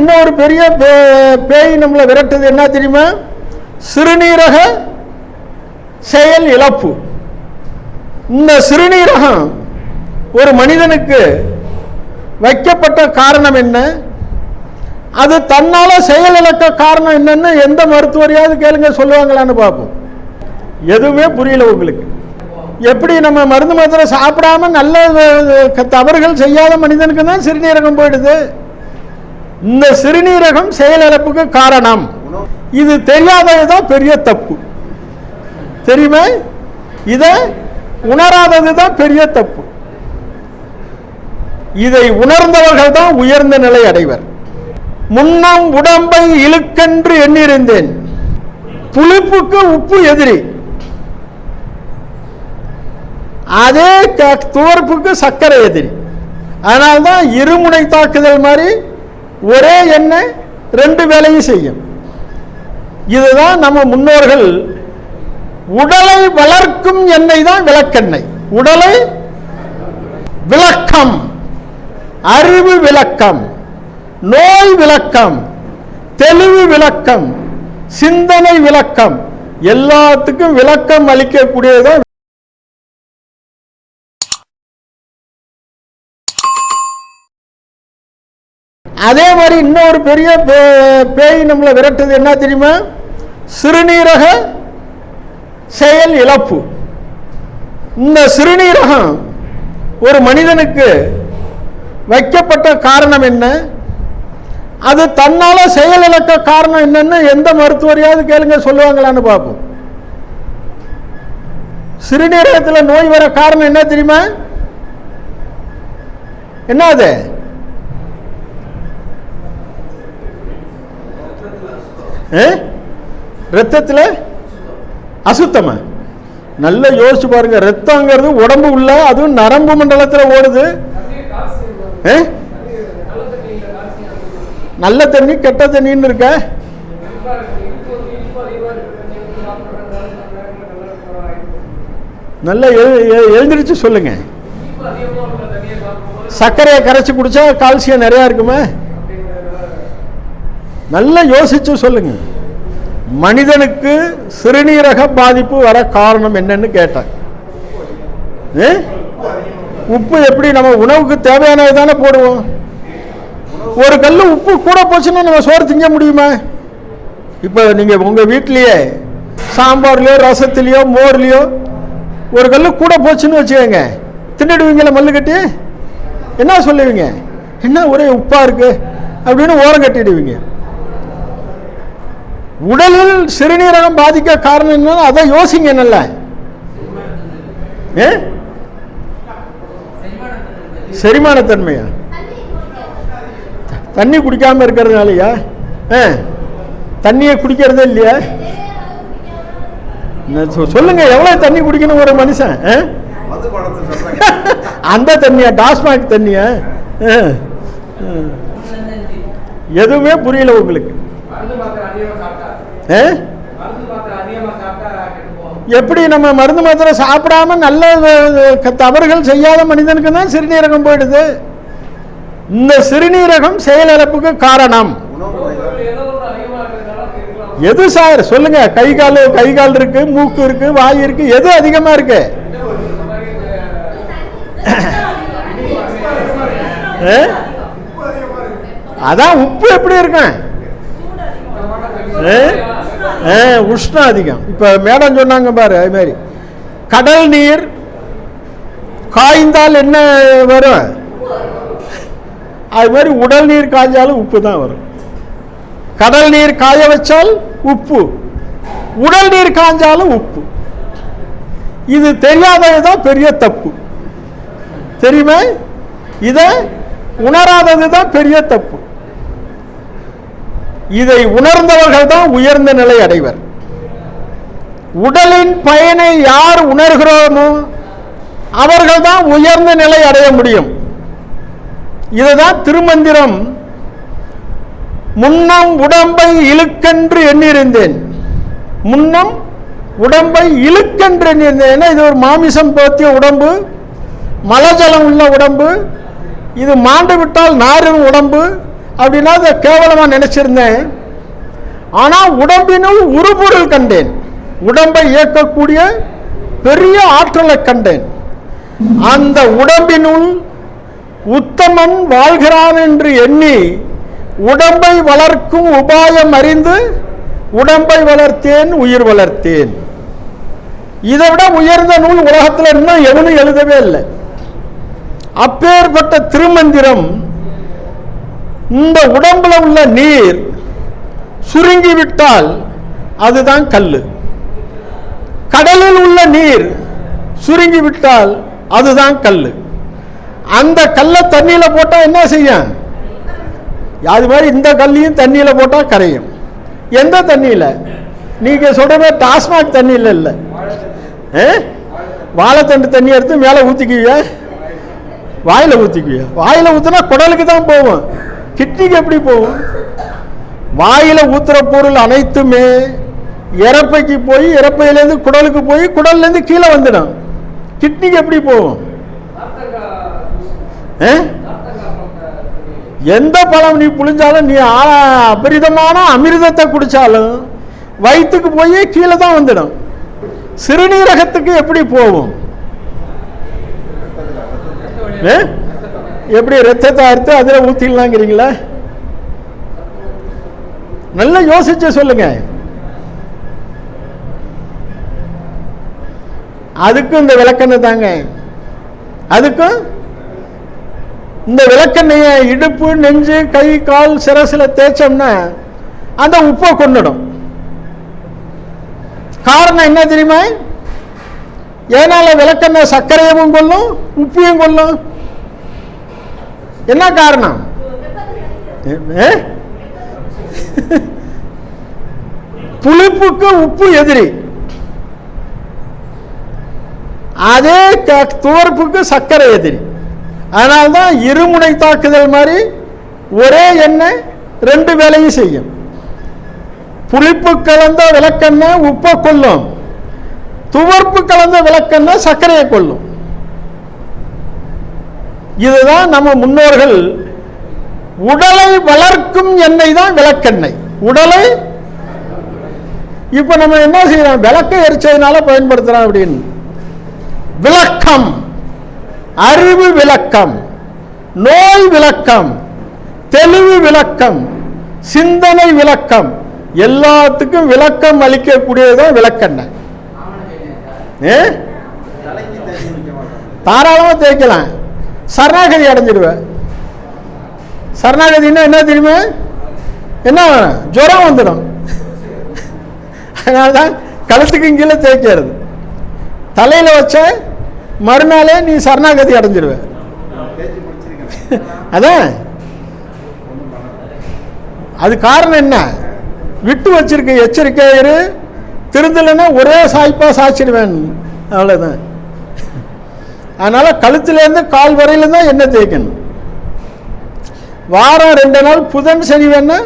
இன்னொரு பெரிய பேய் நம்மளை விரட்டுது என்ன தெரியுமா? சிறுநீரக செயல் இழப்பு. இந்த சிறுநீரகம் ஒரு மனிதனுக்கு வைக்கப்பட்ட காரணம் என்ன, அது தன்னால செயல் இழக்க காரணம் என்னன்னு எந்த மருத்துவரையாவது கேளுங்க, சொல்லுவாங்களான்னு பார்ப்போம். எதுவுமே புரியல உங்களுக்கு. எப்படி நம்ம மருந்து மாத்திரை சாப்பிடாம நல்ல தவறுகள் செய்யாத மனிதனுக்கு தான் சிறுநீரகம் போயிடுது. இந்த சிறுநீரகம் செயலிழப்புக்கு காரணம். இது தெரியாததுதான் பெரிய தப்பு, தெரியுமா? இதை உணராததுதான் பெரிய தப்பு. இதை உணர்ந்தவர்கள் தான் உயர்ந்த நிலை அடைவர். முன்னம் உடம்பை இழுக்கென்று எண்ணிருந்தேன், புளிப்புக்கு உப்பு எதிரி, அதே துவர்ப்புக்கு சர்க்கரை எதிரி. அதனால்தான் இருமுனை தாக்குதல் மாதிரி ஒரே எண்ணெய் ரெண்டு வேலையும் செய்யும். இதுதான் நம்ம முன்னோர்கள் உடலை வளர்க்கும் எண்ணெய் தான் விளக்கெண்ணெய். உடலை விளக்கம், அறிவு விளக்கம், நோய் விளக்கம், தெளிவு விளக்கம், சிந்தனை விளக்கம், எல்லாத்துக்கும் விளக்கம் அளிக்கக்கூடியதான். அதே மாதிரி இன்னொரு பெரிய பேய் நம்மளை விரட்டுது என்ன தெரியுமா? சிறுநீரக செயல் இழப்பு. இந்த சிறுநீரகம் ஒரு மனிதனுக்கு வைக்கப்பட்ட காரணம் என்ன, அது தன்னால செயல் இழக்க காரணம் என்னன்னு எந்த மருத்துவரையாவது கேளுங்க, சொல்லுவாங்களான்னு பார்ப்போம். சிறுநீரகத்தில் நோய் வர காரணம் என்ன தெரியுமா? என்ன அது? ரத்தத்தில் அசுத்தமா? நல்லா யோசிச்சு பாருங்க. ரத்தங்கிறது உடம்பு உள்ள, அதுவும் நரம்பு மண்டலத்தில் ஓடுது. நல்ல தண்ணி கெட்ட தண்ணின்னு இருக்க. நல்லா எழுந்திரிச்சு சொல்லுங்க. சர்க்கரையை கரைச்சி குடிச்சா கால்சியம் நிறைய இருக்குமா? நல்லா யோசிச்சு சொல்லுங்க. மனிதனுக்கு சிறுநீரக பாதிப்பு வர காரணம் என்னன்னு கேட்டாங்க. உப்பு எப்படி நம்ம உணவுக்கு தேவையானது தானே போடுவோம். ஒரு கல்லு உப்பு கூட போச்சுன்னா நம்ம சோறு திங்க முடியுமா? இப்போ நீங்க உங்க வீட்லயே சாம்பார்லயோ ரசத்திலயோ மோர்லயோ ஒரு கல்லு கூட போச்சுன்னு வச்சுக்கோங்க, தின்னுடுவீங்களா? மல்லு கட்டி என்ன சொல்லுவீங்க? என்ன ஒரே உப்பா இருக்கு அப்படின்னு ஓரம் கட்டிடுவீங்க. உடலில் சிறுநீரகம் பாதிக்க காரணம் என்ன, அதை யோசிங்க. நல்ல செரிமானத்தன்மையா? தண்ணி குடிக்காம இருக்கிறதுனாலயா? தண்ணியை குடிக்கிறதே இல்லையா? சொல்லுங்க, எவ்வளவு தண்ணி குடிக்கணும் ஒரு மனுஷன்? அந்த தண்ணியா? டாஸ்மாக் தண்ணியா? எதுவுமே புரியல உங்களுக்கு. எப்படி நம்ம மருந்து மாத்திரை சாப்பிடாம நல்ல தவறுகள் செய்யாத மனிதனுக்கு தான் சிறுநீரகம் போயிடுது. இந்த சிறுநீரகம் செயலிழப்புக்கு காரணம். எது சார் சொல்லுங்க? கை கால் இருக்கு, மூக்கு இருக்கு, வாய் இருக்கு, எது அதிகமா இருக்கு? அதான் உப்பு எப்படி இருக்கும்? உஷ்ணம் அதிகம். இப்ப மேடம் சொன்னாங்க பாரு, அது மாதிரி கடல் நீர் காய்ந்தால் என்ன வரும்? அது மாதிரி உடல் நீர் காய்ஞ்சாலும் உப்பு தான் வரும். கடல் நீர் காய வச்சால் உப்பு, உடல் நீர் காய்ஞ்சாலும் உப்பு. இது தெரியாததுதான் பெரிய தப்பு, தெரியுமா? இதை உணராததுதான் பெரிய தப்பு. இதை உணர்ந்தவர்கள் தான் உயர்ந்த நிலை அடைவர். உடலின் பயனை யார் உணர்கிறோமோ அவர்கள் தான் உயர்ந்த நிலை அடைய முடியும். இதுதான் திருமந்திரம். முன்னம் உடம்பை இழுக்கென்று எண்ணிருந்தேன், முன்னம் உடம்பை இழுக்கென்று எண்ணிருந்தேன். இது ஒரு மாமிசம் போத்திய உடம்பு, மலஜலம் உள்ள உடம்பு, இது மாண்டு விட்டால் நாரும் உடம்பு. அப்படின்னா அதை கேவலமா நினைச்சிருந்தேன். ஆனா உடம்பினுள் உருபொருள் கண்டேன், உடம்பை இயக்கக்கூடிய பெரிய ஆற்றலை கண்டேன். அந்த உடம்பினுள் உத்தமன் வாழ்கிறான் என்று எண்ணி உடம்பை வளர்க்கும் உபாயம் அறிந்து உடம்பை வளர்த்தேன், உயிர் வளர்த்தேன். இதை விட உயர்ந்த நூல் உலகத்தில் இன்னும் எவனும் எழுதவே இல்லை. அப்பேற்பட்ட திருமந்திரம் இந்த உடம்புல உள்ள நீர் சுருங்கிவிட்டால் அதுதான் கல்லு. கடலில் உள்ள நீர் சுருங்கிவிட்டால் அதுதான் கல்லு. அந்த கல்லை தண்ணியில போட்டா என்ன செய்யும்? அது மாதிரி இந்த கல்லையும் தண்ணியில போட்டா கரையும். எந்த தண்ணியில? நீங்க சொல்ற டாஸ்மாக் தண்ணியில இல்ல, வாழைத்தண்டு தண்ணி எடுத்து மேல ஊத்திக்குவியா, வாயில ஊத்திக்குவியா? வாயில ஊத்துனா குடலுக்கு தான் போகும், கிட்னிக்கு எப்படி போகும்? வாயில ஊத்துற பொருள் அனைத்துமே இறப்பைக்கு போய் இறப்பையிலேருந்து குடலுக்கு போய் குடல்ல இருந்து கீழே வந்துடும். கிட்னிக்கு எப்படி போகும்? எந்த பழம் நீ புளிஞ்சாலும், நீ அபரிதமான அமிர்தத்தை குடிச்சாலும் வயிற்றுக்கு போய் கீழே தான் வந்துடும். சிறுநீரகத்துக்கு எப்படி போகும்? எப்படி ரத்தத்தை அறுத்து அதில் ஊத்திடலாங்கிறீங்களா? நல்லா யோசிச்சு சொல்லுங்க. அதுக்கும் இந்த விளக்கெண்ணெய் தாங்க. அதுக்கும் இந்த விளக்கெண்ணெய இடுப்பு, நெஞ்சு, கை, கால், சிரசுல தேய்ச்சோம்னா அந்த உப்பை கொண்டுடும். காரணம் என்ன தெரியுமா? ஏனால விளக்கெண்ணெய் சர்க்கரையும் கொல்லும், உப்பையும் கொல்லும். என்ன காரணம்? புளிப்புக்கு உப்பு எதிரி, அதே துவர்ப்புக்கு சர்க்கரை எதிரி. அதனால்தான் இருமுனை தாக்குதல் மாதிரி ஒரே எண்ணெய் ரெண்டு வேலையும் செய்யும். புளிப்பு கலந்த விளக்கெண்ணெய் உப்பை கொல்லும், துவர்ப்பு கலந்த விளக்கெண்ணெய் சர்க்கரையை கொல்லும். இதுதான் நம்ம முன்னோர்கள் உடலை வளர்க்கும் எண்ணெய் தான் விளக்கெண்ணெய். உடலை இப்ப நம்ம என்ன செய்யறோம்? விளக்க எரிச்சதுனால பயன்படுத்துறோம் அப்படின்னு. விளக்கம், அறிவு விளக்கம், நோய் விளக்கம், தெளிவு விளக்கம், சிந்தனை விளக்கம், எல்லாத்துக்கும் விளக்கம் அளிக்கக்கூடியதான் விளக்கெண்ணெய். தாராளமா தேய்க்கலாம், சரணாகதி அடைஞ்சிடுவேன். சரணாகதினா என்ன தெரியுமா? என்ன ஜுரம் வந்துடும். அதனால்தான் கழுத்துக்கு கீழே தேய்க்கிறது. தலையில வச்ச மறுநாளே நீ சரணாகதி அடைஞ்சிடுவ. அதான் அது காரணம் என்ன? விட்டு வச்சிருக்க எச்சரிக்கை இரு, திருந்தலைன்னா ஒரே சாய்ப்பா சாய்ச்சிடுவேன், அவ்வளவுதான். அதனால கழுத்துல இருந்து கால் வரையில தான் எண்ணெய் தேய்க்கணும். வாரம் 2 நாள் புதன் சனி வேணா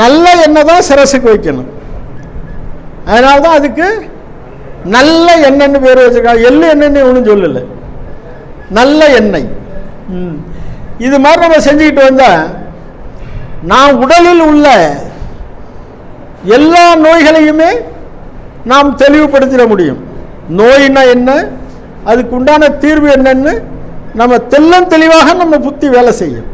நல்ல எண்ணெய் தான் சிரசுக்கு வைக்கணும். அதனால்தான் அதுக்கு நல்ல எண்ணெய்னு பேர் வச்சிருக்காங்க. எள்ளு எண்ணெய்னு ஒன்றும் சொல்லல, நல்ல எண்ணெய். இது மாதிரி நம்ம செஞ்சுக்கிட்டு வந்தா நாம் உடலில் உள்ள எல்லா நோய்களையுமே நாம் தெளிவுபடுத்திட முடியும். நோயினா என்ன, அதுக்கு உண்டான தீர்வு என்னன்னு நம்ம தெள்ளம் தெளிவாக நம்ம புத்தி வேலை செய்யும்.